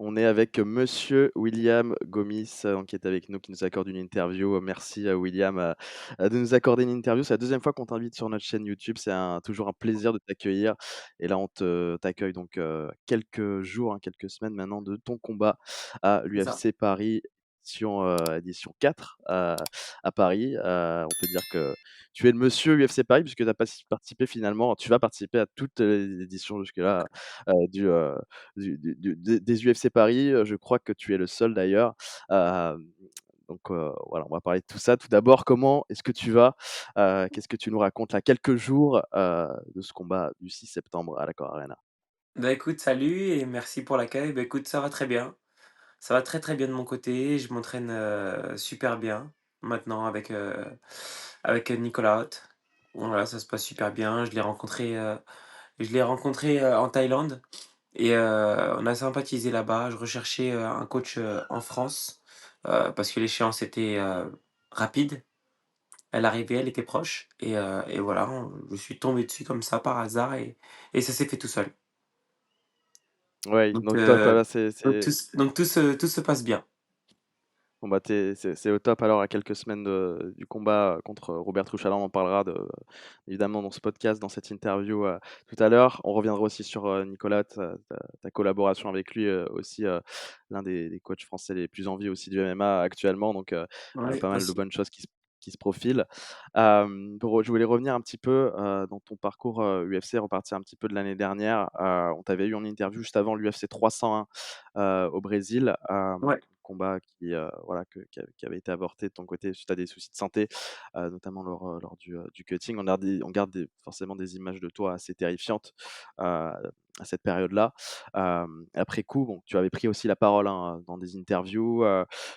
On est avec monsieur William Gomis, qui est avec nous, qui nous accorde une interview. Merci, William, de nous accorder une interview. C'est la deuxième fois qu'on t'invite sur notre chaîne YouTube. C'est toujours un plaisir de t'accueillir et là, on t'accueille donc, quelques jours, hein, quelques semaines maintenant de ton combat à C'est ça. l'UFC Paris, édition 4 à Paris. On peut dire que tu es le monsieur UFC Paris puisque tu as participé finalement tu vas participer à toutes les éditions jusque-là, des UFC Paris, je crois que tu es le seul d'ailleurs. Hem, donc voilà, on va parler de tout ça. Tout d'abord, comment est-ce que tu vas? Qu'est-ce que tu nous racontes là, quelques jours, de ce combat du 6 septembre à l'Accor Arena? Bah, écoute, salut et merci pour l'accueil. Bah, écoute, ça va très bien. Ça va très, très bien de mon côté. Je m'entraîne, super bien maintenant avec Nicolas Haute. Voilà, ça se passe super bien. Je l'ai rencontré en Thaïlande et on a sympathisé là-bas. Je recherchais, un coach, en France, parce que l'échéance était, rapide. Elle arrivait, elle était proche et voilà, je suis tombé dessus comme ça par hasard et ça s'est fait tout seul. Ouais, Donc donc top, heu, là, c'est donc c'est tout s donc tout se passe bien. bon, bah, c'est au top alors à quelques semaines du combat, contre Robert Truchalla. On en parlera évidemment dans ce podcast, dans cette interview, tout à l'heure. On reviendra aussi sur, Nicolas, ta collaboration avec lui, aussi, l'un des coachs français les plus en vie aussi du MMA actuellement, donc Oui, pas mal de aussi. bonnes choses qui se profilent. Je voulais revenir un petit peu, dans ton parcours, UFC, repartir un petit peu de l'année dernière. On t'avait eu en interview juste avant l'UFC 301, au Brésil. Ouais, Combat voilà, qui avait été avorté de ton côté suite à des soucis de santé, notamment lors du cutting. On garde forcément des images de toi assez terrifiantes, à cette période-là. Après coup, bon, tu avais pris aussi la parole, hein, dans des interviews,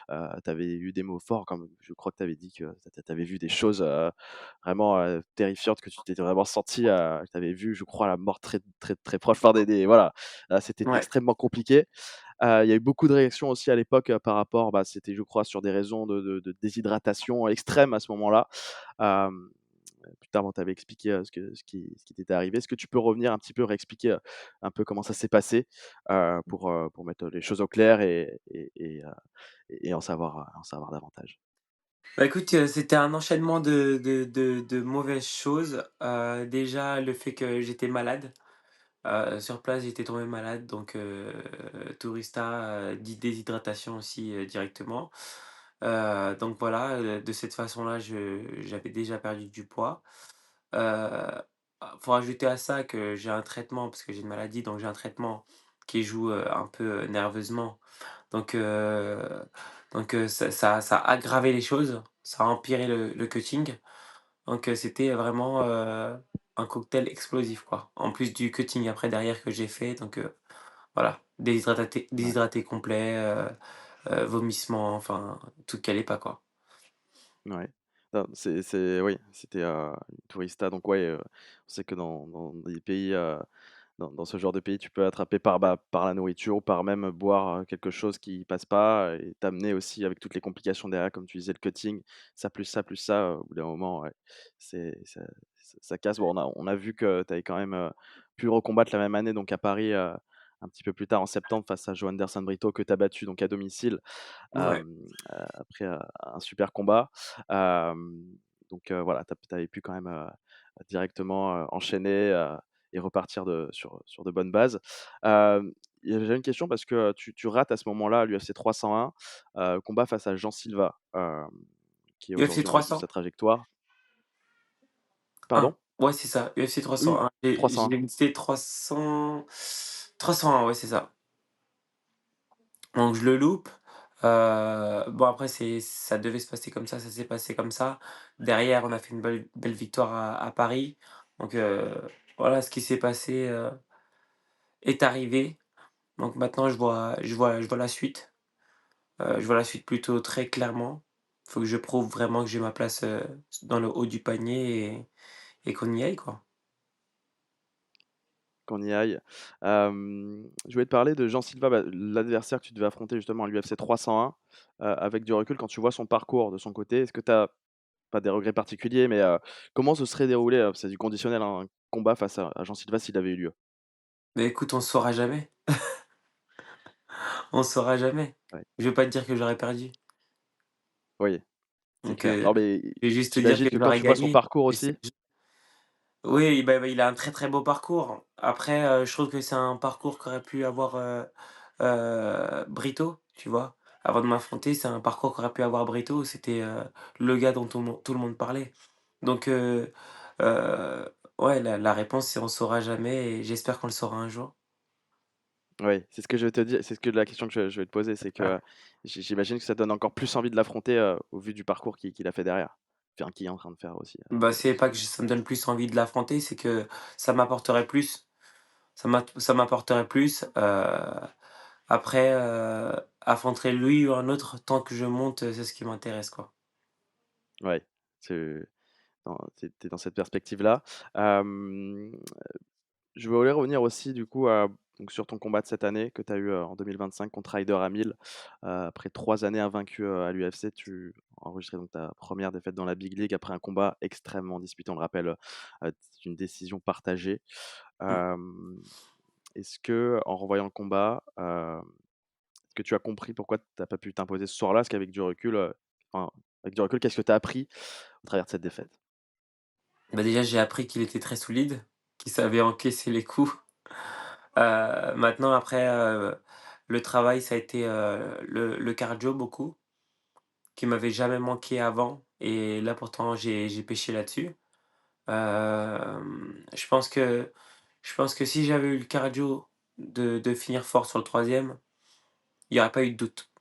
tu avais eu des mots forts comme je crois que tu avais dit que tu avais vu des choses, vraiment, terrifiantes, que tu t'étais vraiment senti, tu avais vu, je crois, la mort très, très, très proche, enfin des voilà, c'était ouais, extrêmement compliqué. Il y a eu beaucoup de réactions aussi à l'époque, par rapport, bah, c'était je crois sur des raisons de déshydratation extrême à ce moment-là. Hem, Plus tard, bon, tu avais expliqué, ce qui t'était arrivé. Est-ce que tu peux revenir un petit peu, réexpliquer, un peu comment ça s'est passé, pour mettre les choses au clair et en savoir davantage? bah, écoute, c'était un enchaînement de mauvaises choses. Déjà le fait que j'étais malade, sur place j'étais tombé malade donc tourista, dit déshydratation aussi, directement. Donc voilà, de cette façon-là, j'avais déjà perdu du poids. Heu, Faut rajouter à ça que j'ai un traitement parce que j'ai une maladie, donc j'ai un traitement qui joue, un peu, nerveusement. Donc heu ça a aggravé les choses, ça a empiré le cutting. Donc c'était vraiment, un cocktail explosif, quoi. En plus du cutting après derrière que j'ai fait, donc voilà, Ouais, déshydraté complet, vomissements, enfin tout qui allait pas, quoi. ouais. Non, oui, c'était, une tourista donc ouais, on sait que dans des pays, dans ce genre de pays, tu peux attraper par la nourriture ou par même boire, quelque chose qui passe pas et t'amener aussi avec toutes les complications derrière, comme tu disais, le cutting, ça plus ça, au bout d'un moment, ouais, c'est ça casse. Bon, on a vu que tu avais quand même, pu recombattre la même année, donc à Paris, un petit peu plus tard en septembre face à Joanderson Brito que tu as battu donc à domicile, Ouais. après, un super combat. Voilà, tu avais pu quand même, directement, enchaîner, et repartir sur de bonnes bases. J'avais une question parce que, tu rates à ce moment-là l'UFC 301, combat face à Jean Silva, qui est UFC aujourd'hui en haut de sa 301? trajectoire. Pardon? Ouais, c'est ça, UFC Oui, 301. J'ai 301. visité 301, ouais, c'est ça. Donc je le loupe. Bon après ça devait se passer comme ça s'est passé comme ça. Derrière, on a fait une belle victoire à Paris. Donc voilà, ce qui s'est passé, est arrivé. Donc maintenant je vois la suite. Je vois la suite plutôt très clairement. Faut que je prouve vraiment que j'ai ma place, dans le haut du panier et qu'on y aille, quoi. Qu'on y aille. Je voulais te parler de Jean Silva, bah, l'adversaire que tu devais affronter justement à l'UFC 301. Avec du recul, quand tu vois son parcours de son côté, est-ce que tu as pas des regrets particuliers, mais comment se serait déroulé, c'est du conditionnel, hein, un combat face à Jean Silva s'il avait eu lieu? Mais écoute, on saura jamais. On saura jamais. Ouais, Je veux pas te dire que j'aurais perdu. oui, c'est Donc clair. Non, mais je vais juste te dire j'imagine que que quand j'aurais tu vois son gagné. parcours Et c'est aussi. oui, bah, il a un très, très beau parcours. Après, je trouve que c'est un parcours qu'aurait pu avoir, Brito, tu vois? Avant de m'affronter, c'est un parcours qu'aurait pu avoir Brito. C'était, le gars dont tout le monde parlait. Donc heu, ouais, la réponse, c'est on saura jamais et j'espère qu'on le saura un jour. Oui, c'est ce que je vais te dire, c'est ce que la question que je vais te poser, c'est que, Ah, j'imagine que ça donne encore plus envie de l'affronter, au vu du parcours qu'il a fait derrière. Enfin, qu'il est en train de faire aussi, bah, c'est aussi. pas que ça me donne plus envie de l'affronter, c'est que ça m'apporterait plus. Ça m'apporterait plus, après, affronter lui ou un autre tant que je monte, c'est ce qui m'intéresse, quoi. Ouais, c'est tu es dans cette perspective-là. Hem, je voulais revenir aussi du coup, donc sur ton combat de cette année que tu as eu, en 2025 contre Ryder Hamil. Après 3 années invaincu, à l'UFC, tu as enregistré donc ta première défaite dans la Big League après un combat extrêmement disputé. On le rappelle, c'est une décision partagée. Mmh. Hem, est-ce que en revoyant le combat, est-ce que tu as compris pourquoi tu as pas pu t'imposer ce soir-là? Parce qu'avec du recul, enfin, avec du recul, qu'est-ce que tu as appris au travers de cette défaite? Bah, déjà, j'ai appris qu'il était très solide, qu'il savait encaisser les coups. Maintenant après, le travail, ça a été, le cardio beaucoup, qui m'avait jamais manqué avant et là, pourtant, j'ai pêché là-dessus. Je pense que si j'avais eu le cardio de finir fort sur le troisième, il y aurait pas eu de doute.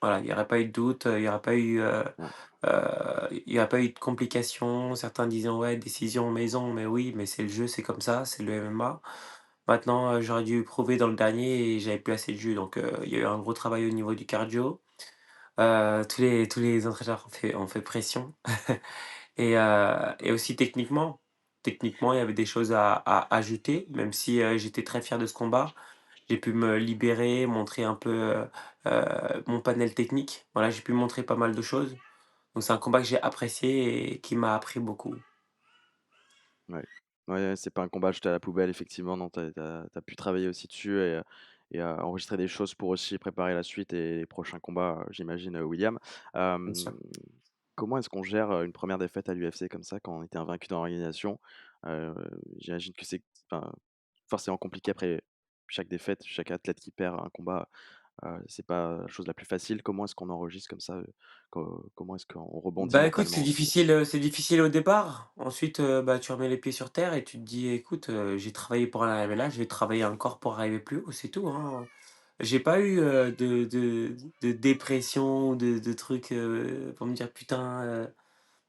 Voilà, il y aurait pas eu de doute, il y aurait pas eu, Ouais, il y aurait pas eu de complications. Certains disaient: «Ouais, décision maison», mais oui, mais c'est le jeu, c'est comme ça, c'est le MMA. Maintenant, j'aurais dû prouver dans le dernier et j'avais plus assez de jus, donc il y a eu un gros travail au niveau du cardio. Tous les entraîneurs ont fait pression et aussi techniquement. Techniquement, il y avait des choses à ajouter, même si, j'étais très fier de ce combat. J'ai pu me libérer, montrer un peu, mon panel technique. Voilà, j'ai pu montrer pas mal de choses. Donc c'est un combat que j'ai apprécié et qui m'a appris beaucoup. ouais. Ouais, ouais, c'est pas un combat jeté à la poubelle effectivement, non, tu as pu travailler aussi dessus et enregistrer des choses pour aussi préparer la suite et les prochains combats, j'imagine, William. Bien Hem, sûr. comment est-ce qu'on gère, une première défaite à l'UFC comme ça quand on était invaincu dans l'organisation? Heu, j'imagine que c'est, enfin, forcément compliqué après chaque défaite, chaque athlète qui perd un combat, c'est pas la chose la plus facile. Comment est-ce qu'on enregistre comme ça, comment est-ce qu'on rebondit Bah, écoute, mentalement aussi? c'est difficile au départ. Ensuite, bah, tu remets les pieds sur terre et tu te dis: «Écoute, j'ai travaillé pour en arriver là, je vais travailler encore pour arriver plus haut», c'est tout, hein. J'ai pas eu, de dépression ou de trucs, pour me dire: «Putain»,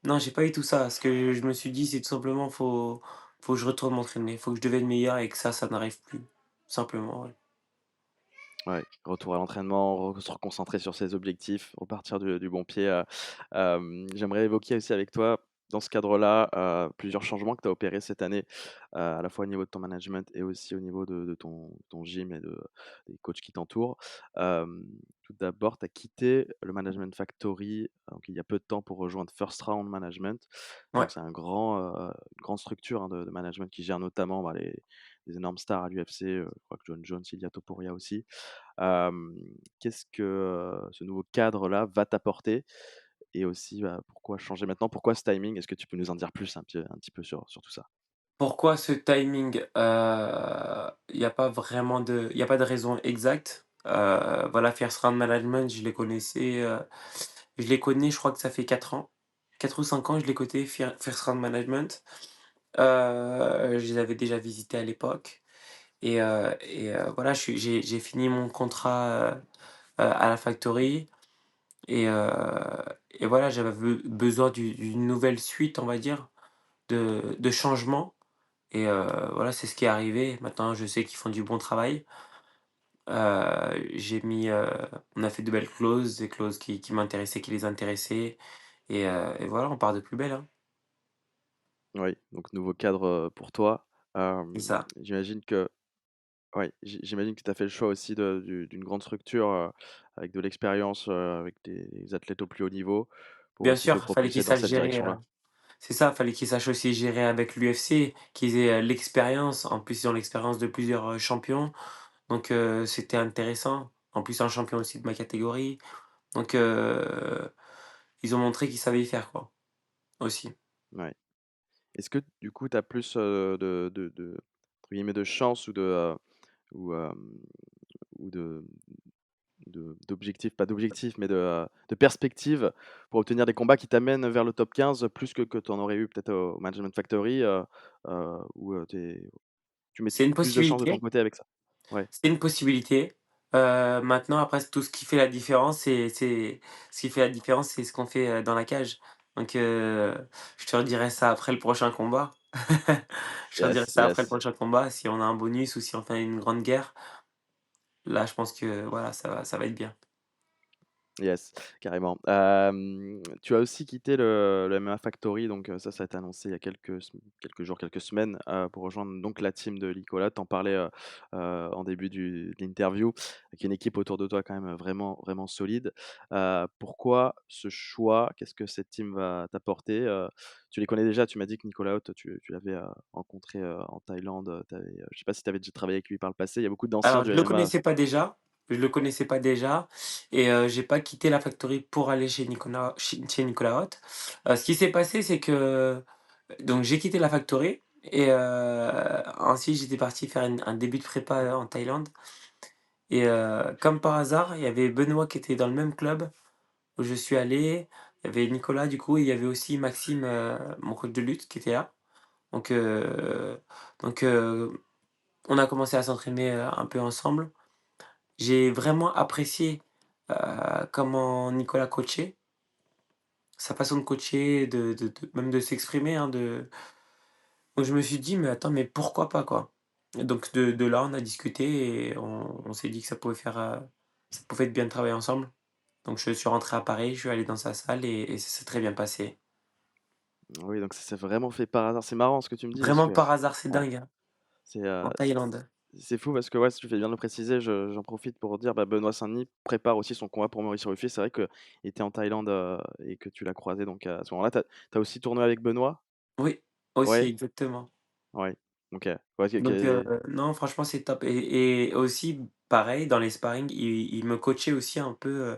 non, j'ai pas eu tout ça. Ce que je me suis dit, c'est tout simplement: «Faut que je retourne m'entraîner, faut que je devienne meilleur et que ça n'arrive plus». Simplement, ouais. Ouais, retour à l'entraînement, se reconcentrer sur ses objectifs, repartir du bon pied, j'aimerais évoquer aussi avec toi, dans ce cadre-là, plusieurs changements que tu as opérés cette année, à la fois au niveau de ton management et aussi au niveau de ton gym et des coachs qui t'entourent. Tout d'abord, tu as quitté le Management Factory, donc il y a peu de temps pour rejoindre First Round Management. Ouais. Donc c'est une grande structure, hein, de management qui gère notamment, bah, les énormes stars à l'UFC, je crois que John Jones, Ilia Topuria aussi. Hem, qu'est-ce que, ce nouveau cadre-là va t'apporter? Et aussi, bah, pourquoi changer maintenant? Pourquoi ce timing? Est-ce que tu peux nous en dire plus un petit peu sur tout ça? Pourquoi ce timing? Il y a pas de raison exacte. Voilà, First Round Management, je les connais, je crois que ça fait 4 ans. 4 ou 5 ans, je les connais, First Round Management. Je les avais déjà visités à l'époque voilà, j'ai fini mon contrat, à la Factory et heu et voilà, j'avais besoin d'une nouvelle suite, on va dire, de changements. Voilà, c'est ce qui est arrivé. Maintenant, je sais qu'ils font du bon travail. J'ai mis, on a fait de belles clauses, des clauses qui m'intéressaient, qui les intéressaient et voilà, on part de plus belle, hein. Oui, donc nouveau cadre, pour toi. C'est ça. J'imagine que ouais, j'imagine que tu as fait le choix aussi d'une grande structure, avec de l'expérience, avec des athlètes au plus haut niveau, pour Bien aussi te sûr, fallait qu'ils propulser dans sachent cette gérer, direction-là. c'est ça, fallait qu'ils sachent aussi gérer avec l'UFC, qu'ils aient, l'expérience. En plus, ils ont l'expérience de plusieurs, champions, donc c'était intéressant. En plus, un champion aussi de ma catégorie. Donc ils ont montré qu'ils savaient y faire, quoi, aussi. Ouais. Est-ce que du coup, tu as plus, entre guillemets «de chance» ou, ou d'objectifs, pas d'objectifs, mais de perspectives pour obtenir des combats qui t'amènent vers le top 15 plus que tu en aurais eu peut-être au Management Factory, où, tu mets C'est une plus de chance de ton possibilité, côté avec ça? Ouais. c'est une possibilité. Maintenant après tout ce qui fait la différence, c'est ce qui fait la différence, c'est ce qu'on fait, dans la cage. Donc je te redirai ça après le prochain combat. Je te redirai Yes, ça après le yes. prochain combat, si on a un bonus ou si on fait une grande guerre. Là, je pense que voilà, ça va être bien. Yes, carrément. Tu as aussi quitté le MMA Factory, donc ça a été annoncé il y a quelques jours, quelques semaines, pour rejoindre donc la team de Nicolas. Tu en parlais, en début de l'interview, avec une équipe autour de toi quand même vraiment, vraiment solide. Pourquoi ce choix? Qu'est-ce que cette team va t'apporter? Tu les connais déjà, tu m'as dit que Nicolas Haute, tu l'avais, rencontré, en Thaïlande, je sais pas si tu avais déjà travaillé avec lui par le passé. Il y a beaucoup d'anciens Alors du MMA. je le connaissais pas déjà et j'ai pas quitté la factory pour aller chez Nicolas Hott. Ce qui s'est passé, c'est que donc j'ai quitté la factory et ensuite j'étais parti faire un début de prépa en Thaïlande et comme par hasard, il y avait Benoît qui était dans le même club où je suis allé. Il y avait Nicolas du coup et il y avait aussi Maxime, mon coach de lutte qui était là. Donc heu donc on a commencé à s'entraîner, un peu ensemble. J'ai vraiment apprécié, comment Nicolas coachait, sa façon de coacher, de même de s'exprimer, hein, donc je me suis dit: «Mais attends, mais pourquoi pas, quoi?» Et donc de là, on a discuté et on s'est dit que ça pouvait être bien de travailler ensemble. Donc je suis rentré à Paris, je suis allé dans sa salle et ça s'est très bien passé. Oui, donc ça s'est vraiment fait par hasard. C'est marrant ce que tu me dis parce Vraiment que par hasard, c'est ouais, dingue, hein, c'est, en Thaïlande. c'est fou parce que, ouais, si tu fais bien de le préciser, j'en profite pour dire, bah, Benoît Saint-Denis prépare aussi son combat pour Maurice Ruffier. C'est vrai qu'il était en Thaïlande, et que tu l'as croisé donc à ce moment-là. Tu as aussi tourné avec Benoît? Oui, aussi, Ouais? exactement. Ouais. OK. Ouais, Donc non, franchement, c'est top et aussi, pareil, dans les sparring, il me coachait aussi un peu,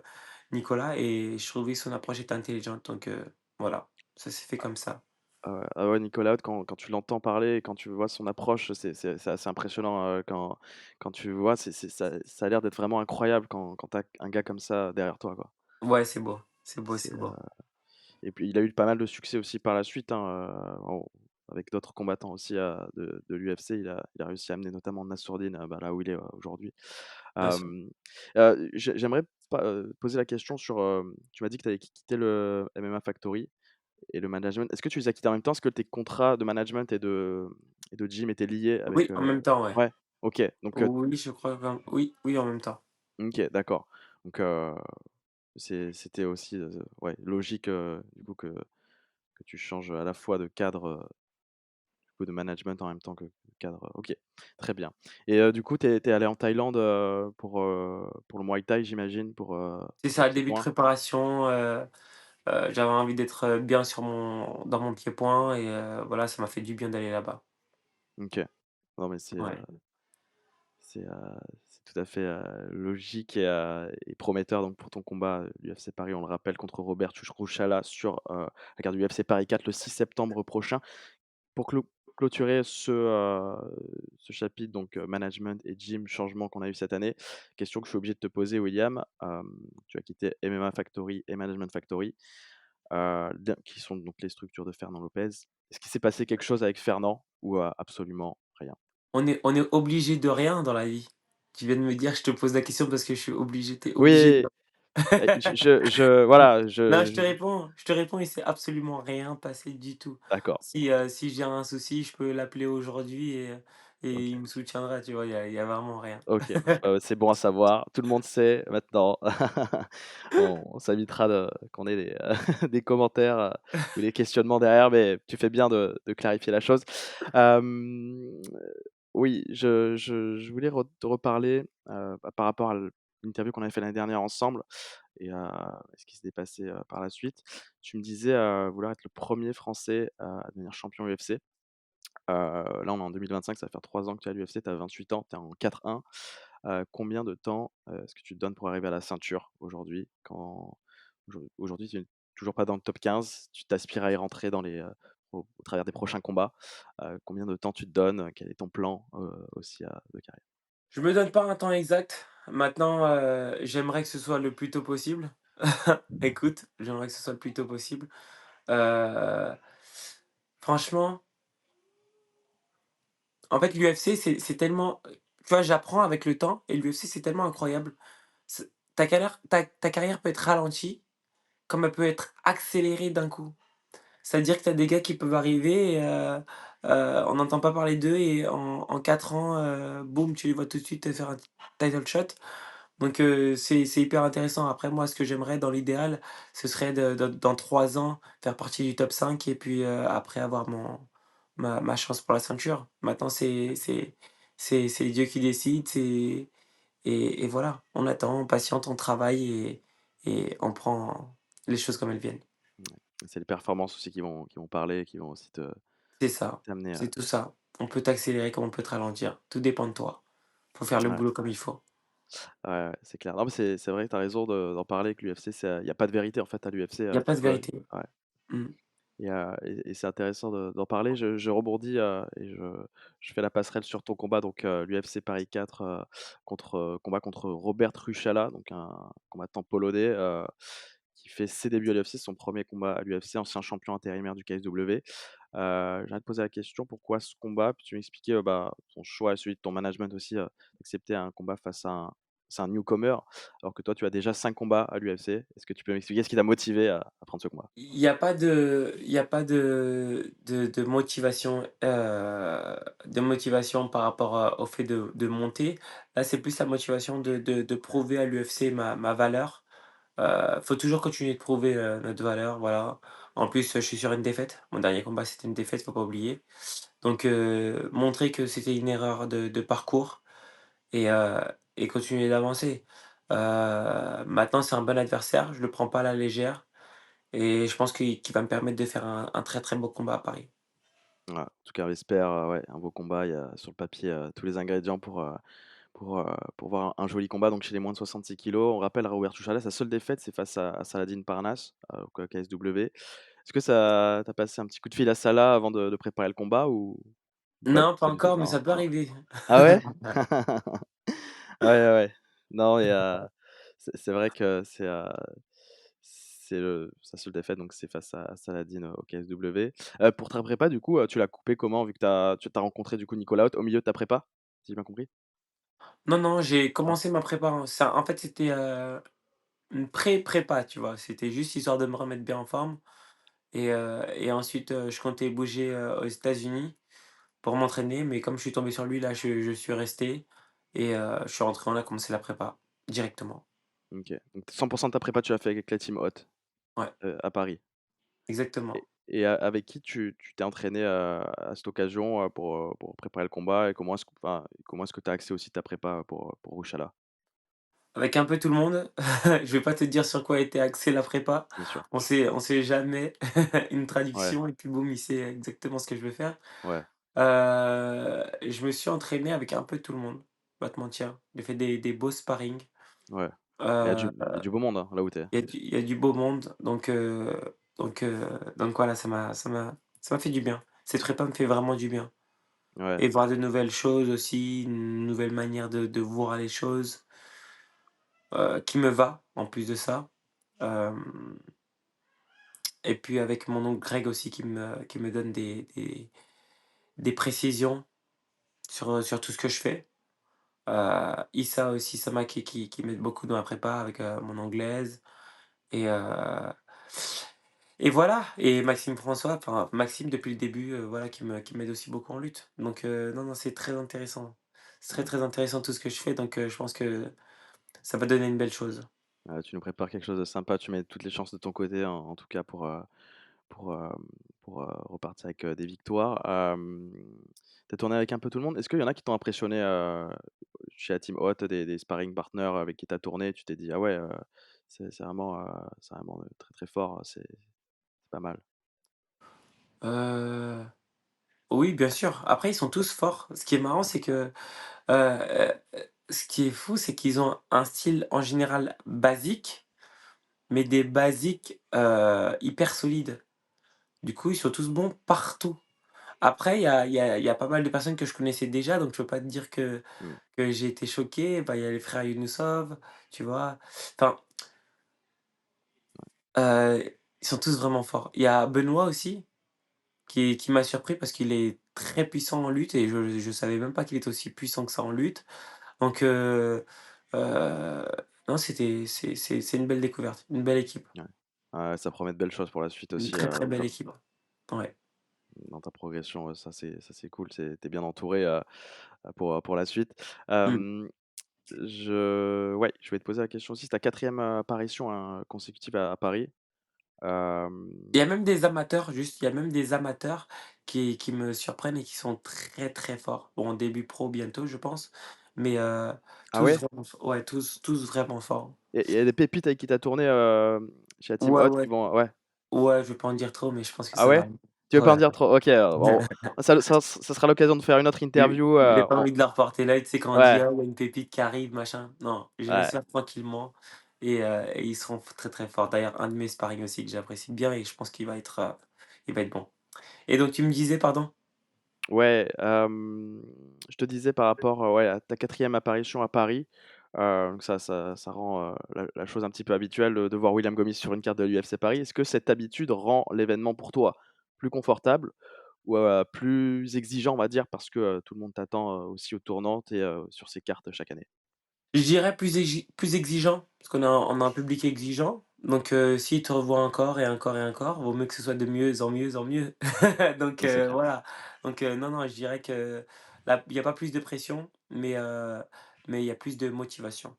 Nicolas et je trouvais que son approche était intelligente donc voilà, ça s'est fait comme ça. ah ouais, Nicolas Haute, quand tu l'entends parler, quand tu vois son approche, c'est assez impressionnant, quand tu vois, ça a l'air d'être vraiment incroyable quand tu as un gars comme ça derrière toi, quoi. Ouais, c'est beau, c'est beau, C'est, c'est beau. Et puis il a eu pas mal de succès aussi par la suite, hein, avec d'autres combattants aussi, de l'UFC. Il a réussi à amener notamment Nassourdine, bah, là où il est, aujourd'hui. Bien sûr. Hem, j'aimerais poser la question sur, tu m'as dit que tu avais quitté le MMA Factory et le management. Est-ce que tu les as quittés en même temps? Est-ce que tes contrats de management et de gym étaient liés avec, Oui, en même temps, ouais. ouais, OK, donc Oui, je crois que oui, oui, en même temps. OK, d'accord. Donc c'était aussi, ouais, logique, du coup que tu changes à la fois de cadre, du coup de management en même temps que cadre, OK, très bien. Et du coup, tu es allé en Thaïlande, pour le Muay Thai, j'imagine, C'est pour ton ça, le début de pied-point? préparation, j'avais envie d'être, bien dans mon pied-point et voilà, ça m'a fait du bien d'aller là-bas. OK. Non, mais Ouais, c'est, c'est tout à fait, logique et prometteur donc pour ton combat, UFC Paris, on le rappelle, contre Robert Rouchala sur, la carte du UFC Paris 4 le 6 septembre prochain. Pour clôturer ce chapitre donc management et gym, changement qu'on a eu cette année, question que je suis obligé de te poser William, tu as quitté MMA Factory et Management Factory, bien qui sont donc les structures de Fernand Lopez. Est-ce qu'il s'est passé quelque chose avec Fernand ou absolument rien? on est obligé de rien dans la vie. Tu viens de me dire, je te pose la question parce que je suis obligé, tu es obligé Oui, de voilà, non, je te réponds, il s'est absolument rien passé du tout. d'accord, Si j'ai un souci, je peux l'appeler aujourd'hui et OK. il me soutiendra, tu vois? Il y a vraiment rien. OK, c'est bon à savoir. Tout le monde sait maintenant. On s'évitera qu'on ait des commentaires, ou des questionnements derrière, mais tu fais bien de clarifier la chose. Hem, oui, je voulais te reparler, par rapport à l'interview qu'on avait fait l'année dernière ensemble et ce qui s'était passé, par la suite. Tu me disais, vouloir être le premier Français à devenir champion UFC. Là, on est en 2025, ça va faire 3 ans que tu es à l'UFC, tu as 28 ans, tu es en 4-1. Combien de temps, est-ce que tu te donnes pour arriver à la ceinture aujourd'hui? Quand aujourd'hui tu es toujours pas dans le top 15, tu t'aspires à y rentrer dans les, au travers des prochains combats. Combien de temps tu te donnes? Quel est ton plan, aussi, de carrière? Je me donne pas un temps exact. Maintenant, j'aimerais que ce soit le plus tôt possible. Écoute, j'aimerais que ce soit le plus tôt possible. Heu, Franchement, en fait, l'UFC, c'est tellement, tu vois, j'apprends avec le temps et l'UFC, c'est tellement incroyable. Ce ta carrière peut être ralentie, comme elle peut être accélérée d'un coup. C'est-à-dire que tu as des gars qui peuvent arriver et on n'entend pas parler d'eux et en 4 ans, boum, tu les vois tout de suite faire un title shot. Donc c'est hyper intéressant. Après moi, ce que j'aimerais dans l'idéal, ce serait de dans 3 ans, faire partie du top 5 et puis, après avoir ma chance pour la ceinture. Maintenant c'est Dieu qui décide, et voilà. On attend, on patiente, on travaille et on prend les choses comme elles viennent. Ouais. C'est les performances aussi qui vont parler, qui vont aussi te C'est ça, t'amener à c'est tout ça. On peut t'accélérer comme on peut te ralentir. Tout dépend de toi. Faut faire le ouais, boulot comme il faut. ouais, ouais, c'est clair. Non, mais c'est vrai que tu as raison d'en parler avec l'UFC, il y a pas de vérité en fait à l'UFC, Il y a pas tu de peux vérité. ouais. Mmh. Et c'est intéressant d'en parler. Je rebondis, et je fais la passerelle sur ton combat donc, l'UFC Paris 4, combat contre Robert Ruchala, donc un combattant polonais, qui fait ses débuts à l'UFC, son premier combat à l'UFC, ancien champion intérimaire du KSW. J'aimerais te poser la question, pourquoi ce combat? Puis tu m'expliquais, bah, ton choix et celui de ton management aussi, d'accepter un combat face à un newcomer, alors que toi tu as déjà 5 combats à l'UFC. Est-ce que tu peux m'expliquer ce qui t'a motivé à prendre ce combat? Il y a pas de motivation, par rapport au fait de monter. Là, c'est plus la motivation de prouver à l'UFC ma valeur. Faut toujours continuer de prouver, notre valeur, voilà. En plus, je suis sur une défaite. Mon dernier combat, c'était une défaite, faut pas oublier. Donc montrer que c'était une erreur de parcours et heu et continuer d'avancer. Maintenant, c'est un bon adversaire, je le prends pas à la légère et je pense qu'il va me permettre de faire un très, très beau combat à Paris. Ouais, en tout cas, on espère, ouais, un beau combat. Il y a sur le papier, tous les ingrédients pour voir un joli combat donc chez les moins de 66 kilos. On rappelle Robert Touchalla, sa seule défaite, c'est face à Saladin Parnasse, au KSW. Est-ce que ça tu passé un petit coup de fil à Salah avant de préparer le combat ou Non, pas pas du tout? encore, mais Non? ça peut Non? arriver. Ah ouais? Ouais, ouais, ouais. Non et c'est vrai que c'est sa seule défaite, donc c'est face à Saladin, au KSW. Pour ta prépa, du coup, tu l'as coupé comment? Vu que tu as rencontré, du coup, Nicolas Haute au milieu de ta prépa? Si j'ai bien compris? Non, non, j'ai Non? commencé ma prépa, ça en fait, c'était, une pré-prépa, tu vois? C'était juste histoire de me remettre bien en forme et ensuite, je comptais bouger, aux États-Unis pour m'entraîner, mais comme je suis tombé sur lui, là, je suis resté et je suis rentré, on a commencé la prépa directement. OK. Donc 100 de ta prépa, tu l'as fait avec la team Hot, Ouais, à Paris exactement. et avec qui tu t'es entraîné, à cette occasion, pour préparer le combat et comment est-ce que tu as axé aussi ta prépa pour Ruchala? Avec un peu tout le monde, je vais pas te dire sur quoi était axée la prépa. Bien sûr. On sait jamais une Ouais, traduction et puis boum, il sait exactement ce que je vais faire. ouais, Je me suis entraîné avec un peu tout le monde, pas te mentir. J'ai fait des beaux sparring. ouais. Heu, Il y a du beau monde, hein, là où tu es. il y a du beau monde, donc voilà, ça m'a fait du bien. Cette prépa me fait vraiment du bien Ouais, et voir de nouvelles choses aussi, une nouvelle manière de voir les choses, qui me va en plus de ça. Hem Et puis avec mon oncle Greg aussi qui me donne des précisions sur tout ce que je fais. Issa aussi Sama qui m'aide beaucoup dans la prépa avec, mon anglaise et heu et voilà, et Maxime François, enfin Maxime depuis le début, voilà qui m'aide aussi beaucoup en lutte. Donc non, non, c'est très intéressant. C'est très, ouais. très intéressant tout ce que je fais, donc je pense que ça va donner une belle chose. Tu nous prépares quelque chose de sympa, tu mets toutes les chances de ton côté en tout cas pour, repartir avec, des victoires. Tu as tourné avec un peu tout le monde. Est-ce qu'il y en a qui t'ont impressionné, chez la team Hot, des sparring partners avec qui tu as tourné? Tu t'es dit: «Ah ouais, c'est vraiment, très, très fort, c'est pas mal». Heu, oui, bien sûr. Après ils sont tous forts. Ce qui est marrant, c'est que, heu ce qui est fou, c'est qu'ils ont un style en général basique, mais des basiques, hyper solides. Du coup, ils sont tous bons partout. Après, il y a pas mal de personnes que je connaissais déjà, donc je peux pas te dire Mmh, que j'ai été choqué. Bah, il y a les frères Younoussov, tu vois? Enfin, ils sont tous vraiment forts. Il y a Benoît aussi, qui m'a surpris parce qu'il est très puissant en lutte et je savais même pas qu'il était aussi puissant que ça en lutte. Donc heu, non, c'est une belle découverte, une belle équipe, ouais. Ouais, ça promet de belles choses pour la suite une aussi, très, très belle équipe. Ouais. dans ta progression, ça c'est cool, tu bien entouré, pour la suite. Mmh. Ouais, je vais te poser la question aussi, c'est ta 4e apparition, hein, consécutive à Paris. Hem, Il y a même des amateurs, juste, il y a même des amateurs qui me surprennent et qui sont très, très forts. Bon, début pro bientôt, je pense, mais ah tous ouais? vraiment f ouais, tous vraiment forts. Il y a des pépites avec qui tu as tourné, chez la Team Ouais, Hot qui ouais, vont ouais. ouais, je vais pas en dire trop, mais je pense que Ah ça va ouais? arriver. Tu veux pas en Ouais. dire trop? OK, bon, ça sera l'occasion de faire une autre interview, J'ai pas en envie de leur porter l'œil, tu sais, quand on dit: ouais, «Ah, il y a une pépite qui arrive, machin». Non, je ouais, laisse faire tranquillement et ils seront très, très forts. D'ailleurs, un de mes sparring aussi que j'apprécie bien et je pense il va être bon. Et donc tu me disais, pardon? ouais, je te disais par rapport, ouais, à ta 4e apparition à Paris, donc ça rend, la chose un petit peu habituelle, de voir William Gomis sur une carte de l'UFC Paris. Est-ce que cette habitude rend l'événement pour toi plus confortable ou, plus exigeant, on va dire, parce que, tout le monde t'attend, aussi au tournant, tu es, sur ces cartes chaque année? Je dirais plus exigeant, parce qu'on a un public exigeant, donc s'ils te revoient encore et encore et encore, vaut mieux que ce soit de mieux en mieux en mieux. Donc Ça, c'est clair. voilà, donc non, non, je dirais que là, il y a pas plus de pression, mais il y a plus de motivation.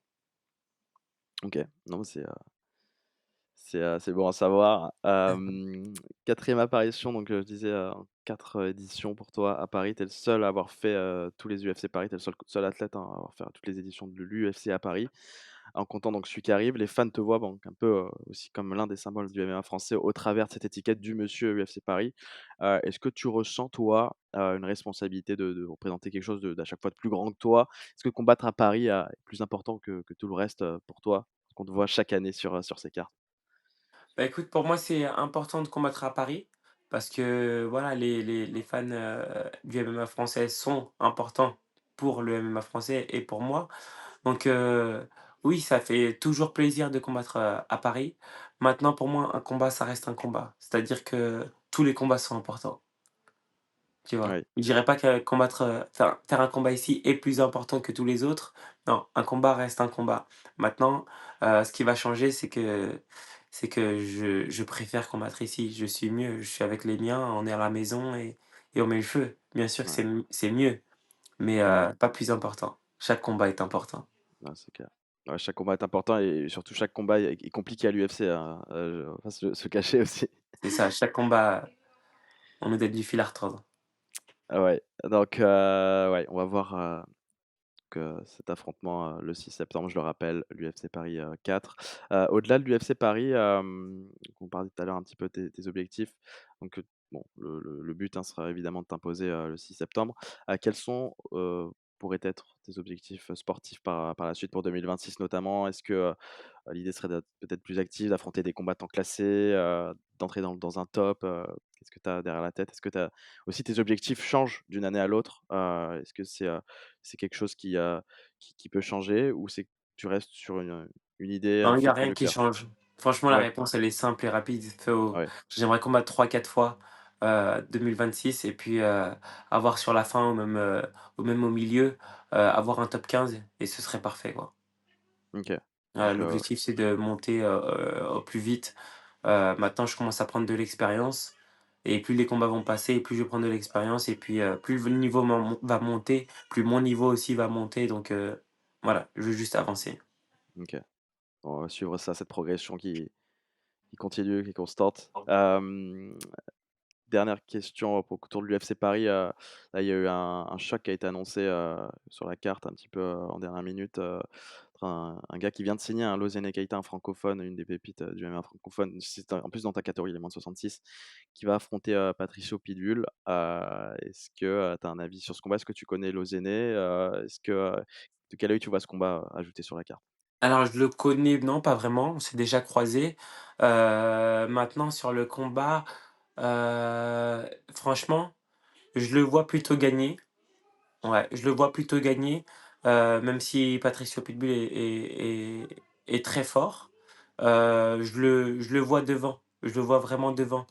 OK. Non, mais c'est bon à savoir. 4e apparition, donc je disais, 4 éditions pour toi à Paris. Tu es le seul à avoir fait, tous les UFC Paris. Tu es le seul athlète, hein, à avoir fait toutes les éditions de l'UFC à Paris. En comptant donc celui qui arrive, les fans te voient donc un peu, aussi comme l'un des symboles du MMA français au travers de cette étiquette du monsieur UFC Paris. Est-ce que tu ressens toi, une responsabilité de représenter quelque chose d'à chaque fois de plus grand que toi? Est-ce que combattre à Paris, est plus important que tout le reste, pour toi? Parce qu'on te voit chaque année sur ces cartes. Bah, écoute, pour moi, c'est important de combattre à Paris parce que voilà, les fans, du MMA français sont importants pour le MMA français et pour moi. Donc oui, ça fait toujours plaisir de combattre, à Paris. Maintenant, pour moi, un combat, ça reste un combat. C'est-à-dire que tous les combats sont importants, tu vois? Oui, Je dirais pas que combattre, faire un combat ici est plus important que tous les autres. Non, un combat reste un combat. Maintenant, ce qui va changer, c'est que je préfère combattre ici. Je suis mieux, je suis avec les miens, on est à la maison et on met le feu. Bien sûr que ouais, c'est mieux, mais ouais, pas plus important. Chaque combat est important. ouais, c'est clair. Ouais, chaque combat est important et surtout chaque combat est compliqué à l'UFC, hein, on va pas se cacher aussi. C'est ça, chaque combat, on nous donne du fil à retordre. Ah ouais, donc ouais, on va voir, cet affrontement, le 6 septembre, je le rappelle, l'UFC Paris, 4. Au-delà de l'UFC Paris, on parlait tout à l'heure un petit peu de tes objectifs, donc bon, le but, hein, sera évidemment de t'imposer, le 6 septembre. Quels sont, pourraient être tes objectifs, sportifs par la suite pour 2026 notamment? Est-ce que, l'idée serait d'être peut-être plus active, d'affronter des combattants classés, d'entrer dans un top, qu'est-ce que tu as derrière la tête? Est-ce que tu aussi tes objectifs changent d'une année à l'autre? Est-ce que c'est quelque chose qui peut changer ou c'est que tu restes sur une idée, un Non, il y a filtre rien qui conducteur? change. Franchement, la Ouais, réponse, elle est simple et rapide. Faut ouais, J'aimerais combattre 3-4 fois, 2026 et puis, avoir sur la fin ou même au milieu, avoir un top 15 et ce serait parfait, quoi. OK. Donc L'objectif, c'est de monter, au plus vite. Maintenant, je commence à prendre de l'expérience et plus les combats vont passer et plus je vais prendre de l'expérience et puis, plus le niveau va monter, plus mon niveau aussi va monter donc voilà, je veux juste avancer. OK. On va suivre ça, cette progression qui continue, qui est constante. Dernière question autour de l'UFC Paris, là, il y a eu un choc qui a été annoncé, sur la carte un petit peu, en dernière minute, entre un gars qui vient de signer un Lozenne Keita, un francophone, une des pépites, du MMA francophone. C'est en plus dans ta catégorie, les moins de 66, qui va affronter, Patricio Pitbull. Est-ce que, tu as un avis sur ce combat? Est-ce que tu connais Lozenne? Est-ce que, de quel œil tu vois ce combat, ajouté sur la carte? Alors je le connais non, pas vraiment, on s'est déjà croisés. Maintenant sur le combat, franchement, je le vois plutôt gagner. Ouais, je le vois plutôt gagner, même si Patricio Pitbull est très fort. Je le vois devant, je le vois vraiment devant.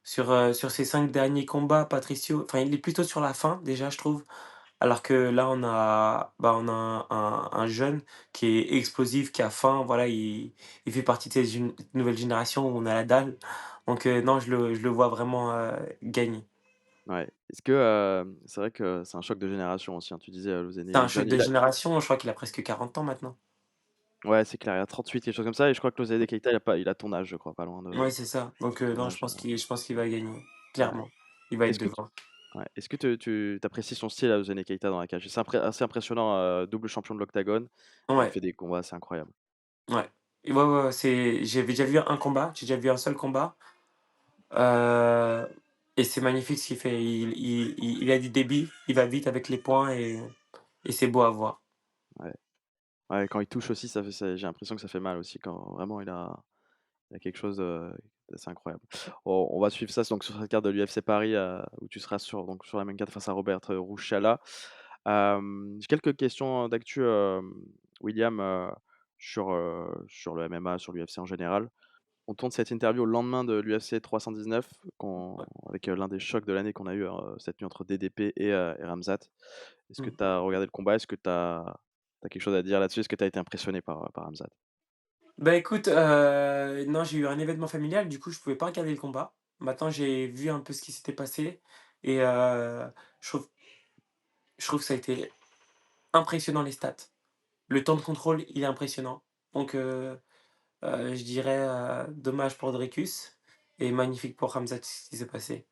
Sur ses 5 derniers combats, Patricio enfin, il est plutôt sur la fin déjà, je trouve. Alors que là, on a un jeune qui est explosif, qui a faim, voilà, il fait partie de cette nouvelle génération où on a la dalle. Donc non, je le vois vraiment, gagner. Ouais. Est-ce que, c'est vrai que c'est un choc de génération aussi, hein. Tu disais, C'est Lozeni un est choc jeune, de génération, je crois qu'il a presque 40 ans maintenant. ouais, c'est clair, il a 38, quelque chose comme ça et je crois que Lozeni Keita, il a ton âge, je crois, pas loin de Ouais, c'est ça. Donc ton non, je âge, pense qu'il va gagner, ouais. clairement. Il va être Est-ce que devant. Ouais. Est-ce que tu apprécies son style à Eugène Keita dans la cage? C'est assez impressionnant, double champion de l'Octogone et il Ouais, fait des combats assez incroyables. ouais. Et ouais, ouais, ouais, j'avais déjà vu un combat, j'ai déjà vu un seul combat, heu et c'est magnifique ce qu'il fait. Il a du débit, il va vite avec les poings et c'est beau à voir. Ouais. Ouais, quand il touche aussi, j'ai l'impression que ça fait mal aussi quand vraiment il a quelque chose, d'assez incroyable. On va suivre ça donc sur cette carte de l'UFC Paris, où tu seras sur la même carte face à Robert, Rouchala. J'ai quelques questions d'actu, William, sur le MMA, sur l'UFC en général. On tourne cette interview au lendemain de l'UFC 319 Ouais. avec, l'un des chocs de l'année qu'on a eu, cette nuit entre DDP et Ramzat. Est-ce que Mmh. tu as regardé le combat? Est-ce que tu as quelque chose à dire là-dessus? Est-ce que tu as été impressionné par Ramzat? Bah, écoute, non, j'ai eu un événement familial, du coup, je pouvais pas regarder le combat. Maintenant, j'ai vu un peu ce qui s'était passé et je trouve je trouve que ça a été impressionnant les stats. Le temps de contrôle, il est impressionnant. Donc je dirais, dommage pour Dricus et magnifique pour Khamzat ce qui s'est passé.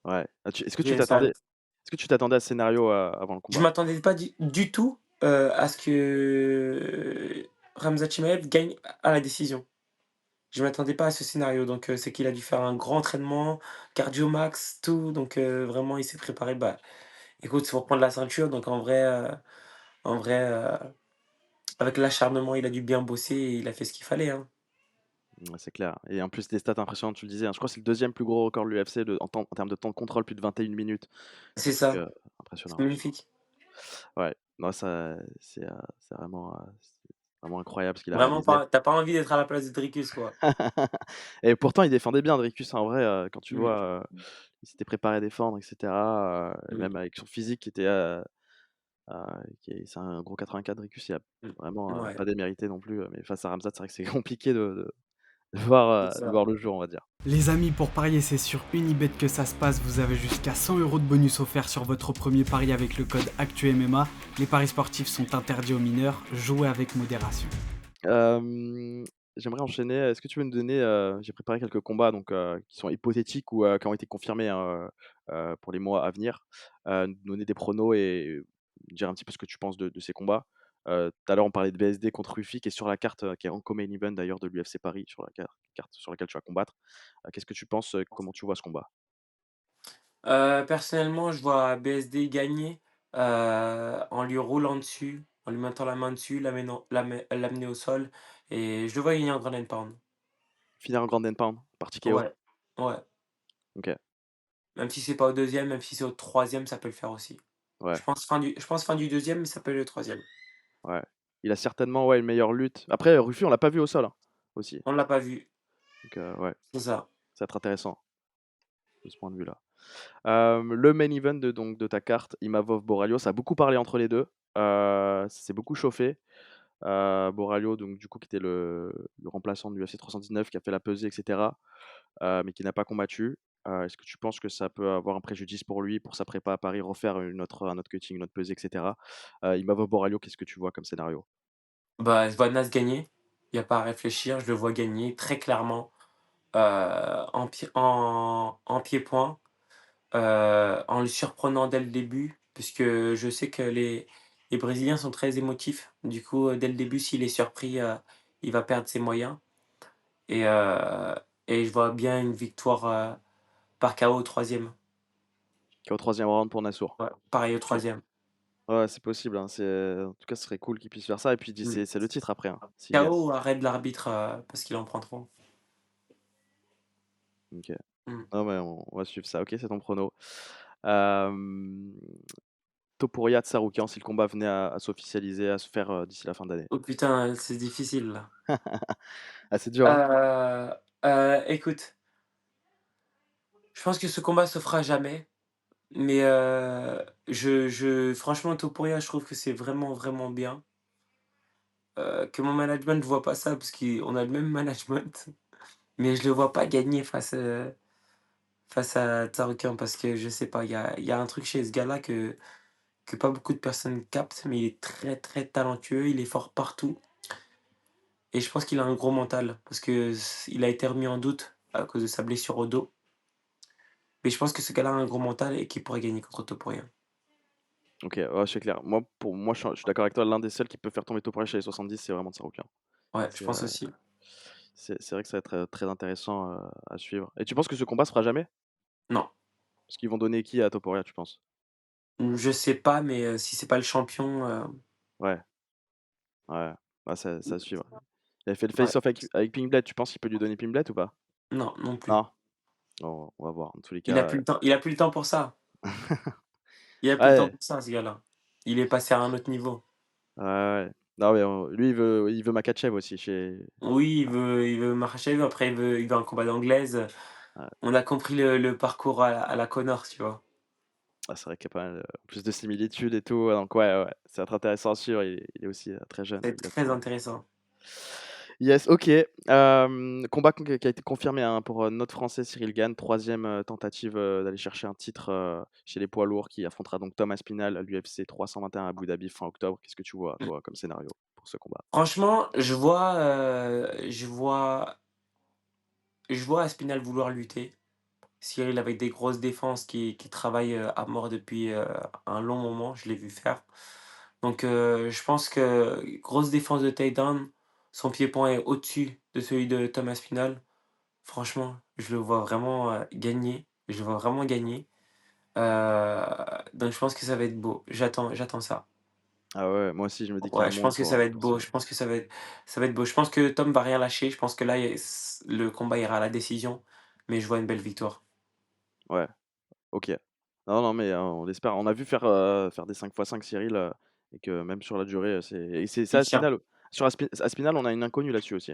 Ouais. Ah tu est-ce que tu J'ai ça t'attendais est-ce que tu t'attendais à ce scénario, avant le Je combat? m'attendais pas du tout, à ce que Khamzat Chimaev gagne à la décision. Je m'attendais pas à ce scénario, donc c'est qu'il a dû faire un grand entraînement, cardio max, tout, donc vraiment il s'est préparé. Bah, écoute, c'est pour prendre la ceinture, donc en vrai, avec l'acharnement, il a dû bien bosser et il a fait ce qu'il fallait, hein. Ouais, c'est clair et en plus des stats impressionnantes, tu le disais, hein. Je crois que c'est le deuxième plus gros record de l'UFC en termes de temps de contrôle, plus de 21 minutes. C'est Un truc, ça, c'est impressionnant. magnifique. Ouais, non ça c'est vraiment incroyable ce qu'il a Vraiment réalisé. pas tu pas envie d'être à la place de Dricus, quoi. Et pourtant il défendait bien Dricus en vrai, quand tu Mmh. vois, il s'était préparé à défendre et cetera, Mmh. même avec son physique heu, c'est un gros 84 Dricus, il a Mmh. vraiment, Ouais, pas démérité non plus, mais face à Ramzat, c'est vrai que c'est compliqué c'est de ça. voir le jour, on va dire. Les amis, pour parier, c'est sur Unibet que ça se passe. Vous avez jusqu'à 100 € de bonus offert sur votre premier pari avec le code ActuMMA. Les paris sportifs sont interdits aux mineurs. Jouez avec modération. Hem, J'aimerais enchaîner. Est-ce que tu veux nous donner, j'ai préparé quelques combats donc qui sont hypothétiques ou qui ont été confirmés, hein, pour les mois à venir. Nous donner des pronos et dire un petit peu ce que tu penses de ces combats. Tout à l'heure, on parlait de BSD contre Rufi qui est sur la carte, qui est en co-main event d'ailleurs de l'UFC Paris, sur la carte sur laquelle tu vas combattre. Qu'est-ce que tu penses, comment tu vois ce combat? Personnellement, je vois BSD gagner, en lui roulant dessus, en lui mettant la main dessus, l'amener au sol et je le vois gagner en ground and pound. Finir en ground and pound par TKO? Ouais, ouais. OK, Même si c'est pas au deuxième, même si c'est au troisième, ça peut le faire aussi. ouais, Je pense fin du deuxième, mais ça peut aller au troisième. ouais. Il a certainement, ouais, une meilleure lutte. Après, Rufi, on l'a pas vu au sol, hein, aussi. On l'a pas vu, Donc ouais, c'est ça. ça va être intéressant de ce point de vue-là. Le main event de ta carte, Imavov Borralho, ça a beaucoup parlé entre les 2. Ça s'est beaucoup chauffé. Borralho donc du coup qui était le remplaçant de l'UFC 319 qui a fait la pesée et cetera, mais qui n'a pas combattu. Est-ce que tu penses que ça peut avoir un préjudice pour lui, pour sa prépa à Paris, refaire un autre cutting, une autre pesée et cetera? Imavov Borralho, qu'est-ce que tu vois comme scénario? Bah, je vois Nas gagner, il y a pas à réfléchir, je le vois gagner très clairement, en pied-point. En le surprenant dès le début, puisque je sais que les brésiliens sont très émotifs. Du coup, dès le début, s'il est surpris, il va perdre ses moyens et heu et je vois bien une victoire, par KO au troisième. Qui est au 3e round pour Nassour? Ouais, pareil au OK, troisième. Ouais, c'est possible, hein, en tout cas, ce serait cool qu'il puisse faire ça et puis Mmh. c'est le titre après, hein, s'il gagne. KO ou arrêt de l'arbitre, parce qu'il en prend trop. OK. Mmh. Non, mais on va suivre ça. OK, c'est ton prono. Hem, Topuria Tsarukyan, si le combat venait à s'officialiser, à se faire, d'ici la fin d'année. Oh putain, c'est difficile là. Ah, c'est dur, hein? Heu Écoute, je pense que ce combat se fera jamais, mais je franchement Topuria, je trouve que c'est vraiment, vraiment bien. Que mon management ne voit pas ça parce qu'on a le même management, mais je le vois pas gagner face à Tsarukyan parce que je sais pas, il y a un truc chez ce gars-là que pas beaucoup de personnes captent, mais il est très, très talentueux, il est fort partout et je pense qu'il a un gros mental parce que il a été remis en doute à cause de sa blessure au dos, mais je pense que ce gars-là a un gros mental et qu'il pourrait gagner contre Topuria. OK, ouais, c'est clair. Moi, pour moi, je suis d'accord avec toi, l'un des seuls qui peut faire tomber Topuria chez les 70, c'est vraiment Tsarukyan. Ouais, je C'est, pense aussi. c'est vrai que ça va être, très intéressant, à suivre et tu penses que ce combat se fera jamais? Non, Parce qu'ils vont donner qui à Topuria, tu penses? je sais pas, mais si c'est pas le champion, Ouais, ouais, ouais, ça à suivre. Il avait fait le ouais, face-off avec Pinkblade, tu penses qu'il peut lui donner Pinkblade ou pas? non, non plus. Non? On va voir. En tous les Il a cas, plus le temps il a plus le temps pour ça. Il a plus le temps ouais, pour ça, ce gars-là. Il est passé à un autre niveau. ouais, ouais. Non, mais lui, il veut Makhachev aussi chez Oui, il veut Makhachev, après il veut un combat d'anglaise. ouais. On a compris le parcours à la Conor, tu vois? Ah, c'est vrai qu'il y a pas mal, plus de similitudes et tout, donc ouais, ouais, ça va être intéressant à suivre. Il est aussi, très jeune, C'est il a très encore intéressant. yes, OK, combat qui a été confirmé, hein, pour, notre Français Cyril Gane, 3e, tentative, d'aller chercher un titre, chez les poids lourds qui affrontera donc Tom Aspinall à l'UFC 321 à Abu Dhabi fin octobre. Qu'est-ce que tu vois, Mmh. toi, comme scénario pour ce combat? Franchement, je vois Aspinall vouloir lutter. Cyril avec des grosses défenses qui travaille, à mort depuis, un long moment, je l'ai vu faire. Donc je pense que grosse défense de takedown, son pied-point est au-dessus de celui de Thomas Aspinall. Franchement, je le vois vraiment, gagner. Je le vois vraiment gagner. Heu, donc je pense que ça va être beau. J'attends ça. Ah ouais, moi aussi je me dis qu'il y a un Ouais, je monde pense que ça va être pour beau. Cyril. Je pense que ça va être beau. Je pense que Tom va rien lâcher. Je pense que là, le combat ira à la décision, mais je vois une belle victoire. Ouais, OK. Non, non, mais on l'espère. On a vu faire des 5x5 Cyril, et que même sur la durée, c'est ça Il tient. Aspinall. Sur Aspinall, on a une inconnue là-dessus aussi.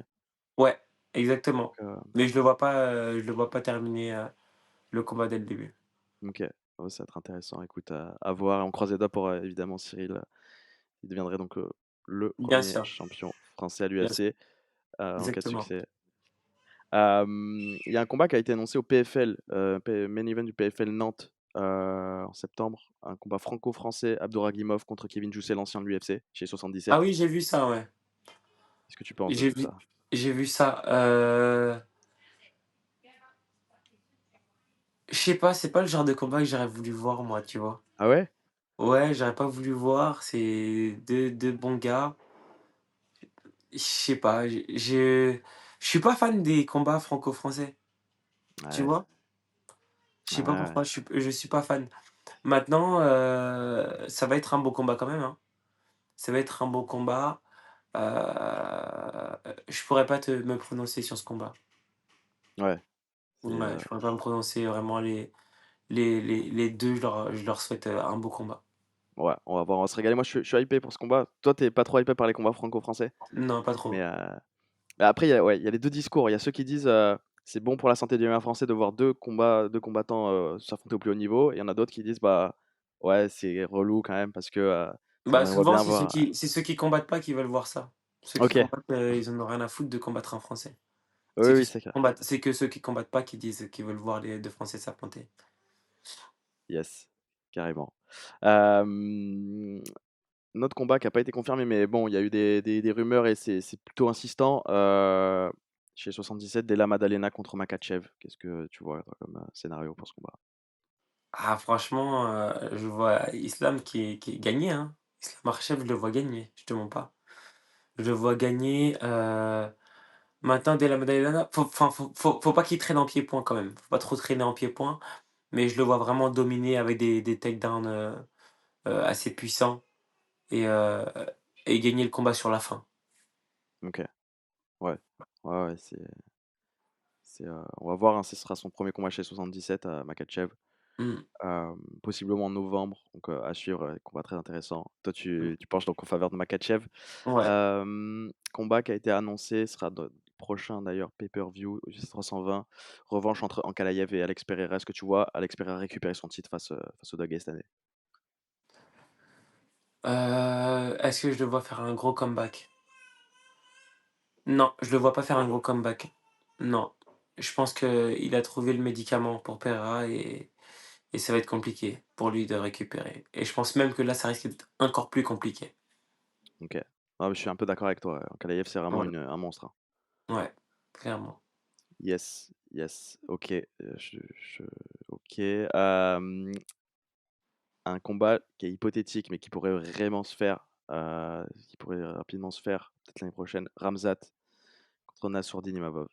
Ouais, Donc exactement. Mais je le vois pas terminer, le combat dès le début. OK. Ouais, ça va être intéressant. Écoute, à voir. On croise les doigts pour, évidemment Cyril, il deviendrait donc, le Bien premier sûr, champion français à bien sûr, l'UFC, en cas de exactement. succès. Il y a un combat qui a été annoncé au PFL, main event du PFL Nantes, en septembre. Un combat franco-français, Abdouragimov contre Kevin Jousset, l'ancien de l'UFC, chez Ah 77. oui, j'ai vu ça, ouais. Qu'est-ce que tu penses de J'ai tout vu ça? j'ai vu ça, je sais pas, c'est pas le genre de combat que j'aurais voulu voir moi, tu vois? Ah ouais? Ouais, j'aurais pas voulu voir, c'est deux bons gars. Je sais pas, je suis pas fan des combats franco-français, tu Ouais, vois? Je ouais, sais pas ouais. pourquoi, je suis pas fan. Maintenant, ça va être un beau combat quand même, hein. Ça va être un beau combat. Je pourrais pas me prononcer sur ce combat. Ouais, c'est, Ouais, je pourrais pas me prononcer vraiment les 2, je leur souhaite, un beau combat. ouais, on va voir, on va se régaler. Moi, je suis hypé pour ce combat. Toi, tu es pas trop hypé par les combats franco-français? Non, pas Mais, trop. après, il y a les 2 discours. Il y a ceux qui disent, c'est bon pour la santé du MMA français de voir 2 combattants, s'affronter au plus haut niveau. Et il y en a d'autres qui disent, bah, ouais, c'est relou quand même parce que, Bah, on aimerait souvent, bien c'est ceux voir. qui c'est ceux qui combattent pas qui veulent voir ça. Ceux qui OK. combattent, ils en ont rien à foutre de combattre un Français. Oui, oui, c'est clair. C'est que ceux qui combattent pas qui disent qu'ils veulent voir les 2 Français s'affronter. Yes, carrément. Hem, un autre combat qui a pas été confirmé, mais bon, il y a eu des rumeurs et c'est plutôt insistant, chez 77, Della Maddalena contre Makhachev. Qu'est-ce que tu vois, toi, comme, scénario pour ce combat? Ah franchement, je vois Islam qui est gagné, hein. Islam Makhachev, je le vois gagner, je te mens pas. Je le vois gagner, maintenant Della Maddalena, faut pas qu'il traîne en pied-point quand même. Faut pas trop traîner en pied-point, mais je le vois vraiment dominer avec des takedowns, assez puissants. et heu et gagner le combat sur la fin. OK. Ouais. Ouais, ouais, on va voir, hein, ce sera son premier combat chez 77 à Makhachev, Mmh, possiblement en novembre, donc à suivre, combat très intéressant. Toi, mmh. tu penches donc en faveur de Makhachev. Ouais. Combat qui a été annoncé sera de prochain d'ailleurs pay-per-view UFC 320, revanche entre Ankalaev et Alex Pereira. Est-ce que tu vois Alex Pereira récupérer son titre face au Douglas cette année? Est-ce que je le vois faire un gros comeback? Non, je le vois pas faire un gros comeback. Non. Je pense qu'il a trouvé le médicament pour Pereira et ça va être compliqué pour lui de récupérer et je pense même que là, ça risque d'être encore plus compliqué. OK. Ah, mais je suis un peu d'accord avec toi, ouais. Ankalaev, c'est vraiment Ouais, un monstre, hein. ouais, clairement. Yes, yes, OK, je OK, un combat qui est hypothétique, mais qui pourrait vraiment se faire, qui pourrait rapidement se faire, peut-être l'année prochaine, Ramzat contre Nassourdine Imavov.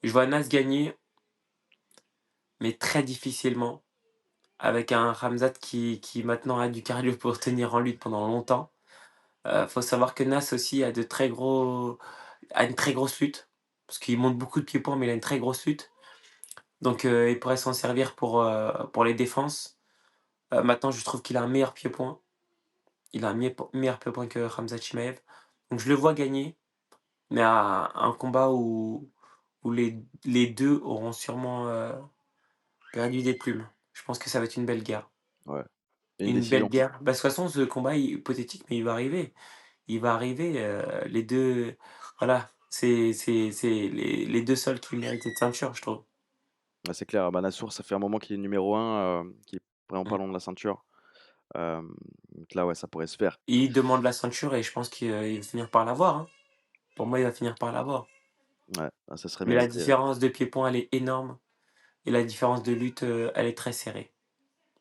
Je vois Nas gagner, mais très difficilement, avec un Khamzat qui maintenant a du cardio pour tenir en lutte pendant longtemps. Faut savoir que Nas aussi a une très grosse lutte, parce qu'il monte beaucoup de pieds-points, mais il a une très grosse lutte. Donc il pourrait s'en servir pour les défenses. Maintenant, je trouve qu'il a un meilleur pied-point. Il a un meilleur pied-point que Khamzat Chimaev. Donc je le vois gagner, mais à un combat où les 2 auront sûrement, perdu des plumes. Je pense que ça va être une belle guerre. Ouais, et une Une belle décision. guerre. Bah, de toute façon, ce combat est hypothétique, mais il va arriver. Il va arriver, les 2, voilà, c'est les 2 seuls qui méritent cette ceinture, je trouve. Ouais, c'est clair, bah, Nassour, ça fait un moment qu'il est numéro 1, qu'il est vraiment pas Mmh. loin de la ceinture. Donc là, ouais, ça pourrait se faire. Il demande la ceinture et je pense qu'il va finir par l'avoir, hein. Pour moi, il va finir par l'avoir. Ouais, ah, ça serait Mais la mérité, différence de pieds-points, elle est énorme et la différence de lutte, elle est très serrée.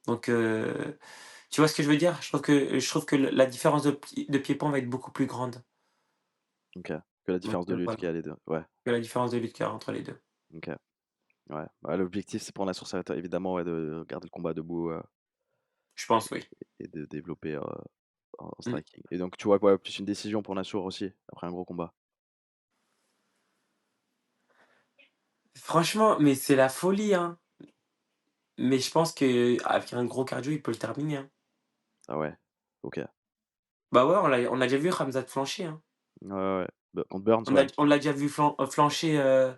Donc tu vois ce que je veux dire? Je trouve que la différence de pieds-points va être beaucoup plus grande. OK. Que la Donc différence de lutte voilà, qu'il y a les 2. Ouais, que la différence de lutte qu'il y a entre les 2. OK. Ouais, bah, l'objectif, c'est pour Nassour, ça va être évidemment, ouais, de garder le combat debout, Je pense, oui. et de développer, en Mmh. striking. Et donc tu vois quoi? Plus une décision pour Nassour aussi, après un gros combat? Franchement, mais c'est la folie, hein. Mais je pense qu'avec un gros cardio, il peut le terminer, hein. Ah ouais, OK. Bah, ouais, on a déjà vu Khamzat flancher, hein. Ouais, ouais, ouais. Contre Burns, ouais. On l'a déjà vu flancher,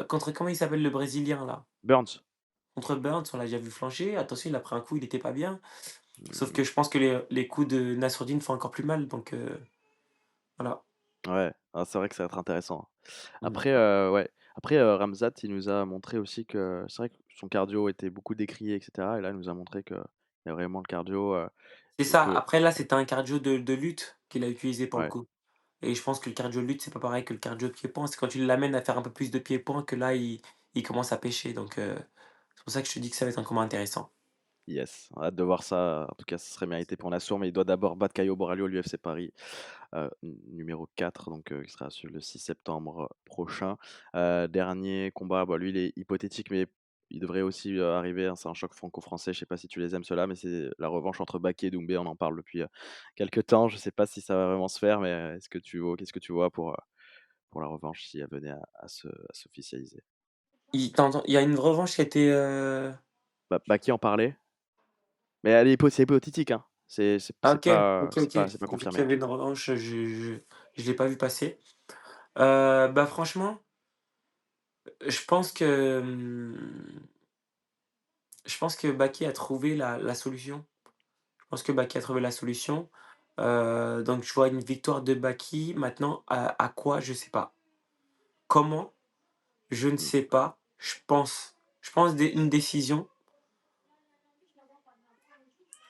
contre comment il s'appelle le brésilien là? Burns? Contre Burns, on l'a déjà vu flancher. Attention, il a pris un coup, il était pas bien. Sauf Mmh, que je pense que les coups de Nassourdine font encore plus mal donc voilà. ouais, ah, c'est vrai que ça va être intéressant. Mmh. Après, ouais, après, Ramzat, il nous a montré aussi que c'est vrai que son cardio était beaucoup décrié et cetera, et là, il nous a montré qu'il y a vraiment le cardio, C'est et ça, que après là, c'était un cardio de lutte qu'il a utilisé pour le ouais, coup et je pense que le cardio lutte, c'est pas pareil que le cardio pied-point. C'est quand tu l'amènes à faire un peu plus de pied-point que là, il commence à pêcher donc c'est pour ça que je te dis que ça va être un combat intéressant. yes, hâte de voir ça. En tout cas, ce serait mérité pour Nassour, mais il doit d'abord battre Caio Borralho à l'UFC Paris, numéro 4, donc qui sera sur le 6 septembre prochain. Dernier combat, bah, lui, il est hypothétique, mais il devrait aussi, arriver, hein, c'est un choc franco-français. Je sais pas si tu les aimes ceux-là, mais c'est la revanche entre Baki et Doumbé. On en parle depuis, quelque temps. Je sais pas si ça va vraiment se faire, mais, qu'est-ce que tu vois pour la revanche si elle venait à s'officialiser? Il y a une revanche qui a été, Bah, Baki en parlait, mais elle est c'est hypothétique, hein. ah OK, OK, OK. C'est pas J'ai vu qu'il y confirmé. avait une revanche, je l'ai pas vu passer. Bah, franchement, je pense que, je pense que Baki a trouvé la solution. Je pense que Baki a trouvé la solution. Donc je vois une victoire de Baki. Maintenant, à quoi? Je sais pas. Comment? Je ne Mmh, sais pas. Je pense une décision.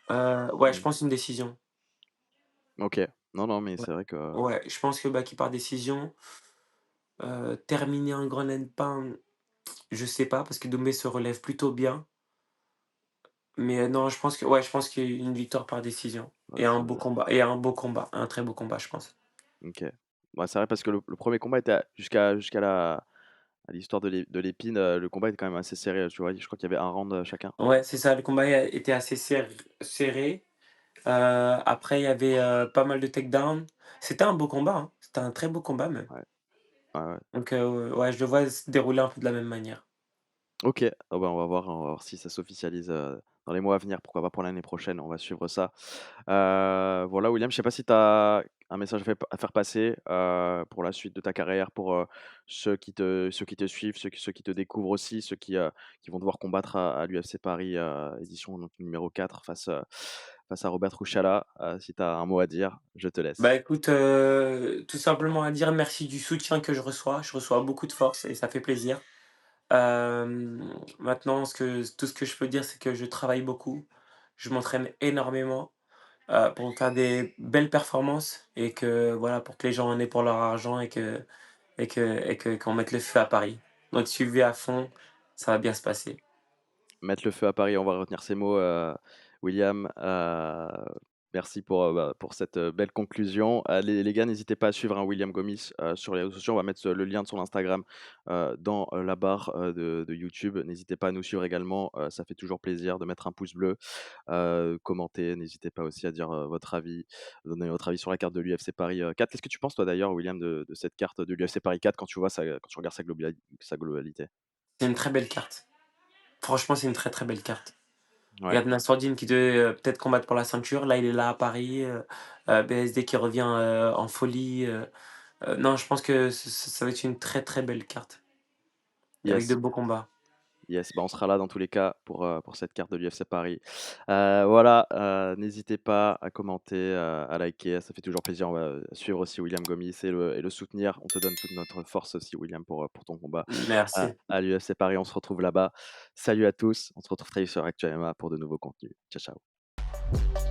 Ouais, je mmh. pense une décision. OK. Non, non, mais Ouais. c'est vrai que Ouais, je pense que Baki par décision. Terminer en Groenland Pound, je sais pas parce que Doumbé se relève plutôt bien. Mais non, je pense qu'il y a une victoire par décision ouais, et un ça beau combat et un beau combat, un très beau combat, je pense. OK. Ouais, c'est vrai parce que le 1er combat était jusqu'à la à l'histoire de l'épine, le combat était quand même assez serré, tu vois? Je crois qu'il y avait un round, chacun. Ouais, c'est ça, le combat était assez serré. Après il y avait, pas mal de takedown. C'était un beau combat, hein. C'était un très beau combat même. Ouais, ouais, ouais. Donc ouais, je le vois se dérouler un peu de la même manière. OK, ah bah, on va voir si ça s'officialise, dans les mois à venir, pourquoi pas pour l'année prochaine, on va suivre ça. Voilà William, je sais pas si tu as un message à faire passer, pour la suite de ta carrière, pour, ceux qui te suivent, ceux qui te découvrent aussi, qui vont devoir combattre à l'UFC Paris, édition donc numéro 4 face à Robert Rouchala. Si tu as un mot à dire, je te Bah, laisse. écoute, tout simplement à dire merci du soutien que je reçois. Je reçois beaucoup de force et ça fait plaisir. Maintenant tout ce que je peux dire, c'est que je travaille beaucoup. Je m'entraîne énormément, pour me faire des belles performances et que voilà, pour que les gens en aient pour leur argent et qu'on mette le feu à Paris. Donc suivez à fond, ça va bien se passer. Mettre le feu à Paris, on va retenir ces mots, William. Merci pour cette, belle conclusion. Les gars, n'hésitez pas à suivre, hein, William Gomis, sur les réseaux sociaux. On va mettre le lien de son Instagram, dans, la barre, de YouTube. N'hésitez pas à nous suivre également, ça fait toujours plaisir de mettre un pouce bleu, commenter. N'hésitez pas aussi à dire, votre avis, donner votre avis sur la carte de l'UFC Paris, 4. Qu'est-ce que tu penses toi d'ailleurs, William, de cette carte de l'UFC Paris 4 quand tu regardes sa globalité? C'est une très belle carte. Franchement, c'est une très, très belle carte. Il y Ouais. a Nassourdine qui devait, peut-être combattre pour la ceinture. Là, il est là à Paris, BSD qui revient, en folie. Non, je pense que ça va être une très, très belle carte avec de Yes. beaux combats. Yes, bah, on sera là dans tous les cas pour cette carte de l'UFC Paris. Voilà, n'hésitez pas à commenter, à liker, ça fait toujours plaisir. On va suivre aussi William Gomis et le soutenir. On te donne toute notre force aussi William pour ton combat Merci. à l'UFC Paris. On se retrouve là-bas. Salut à tous, on se retrouve très vite sur Actu MMA pour de nouveaux contenus. Ciao, ciao.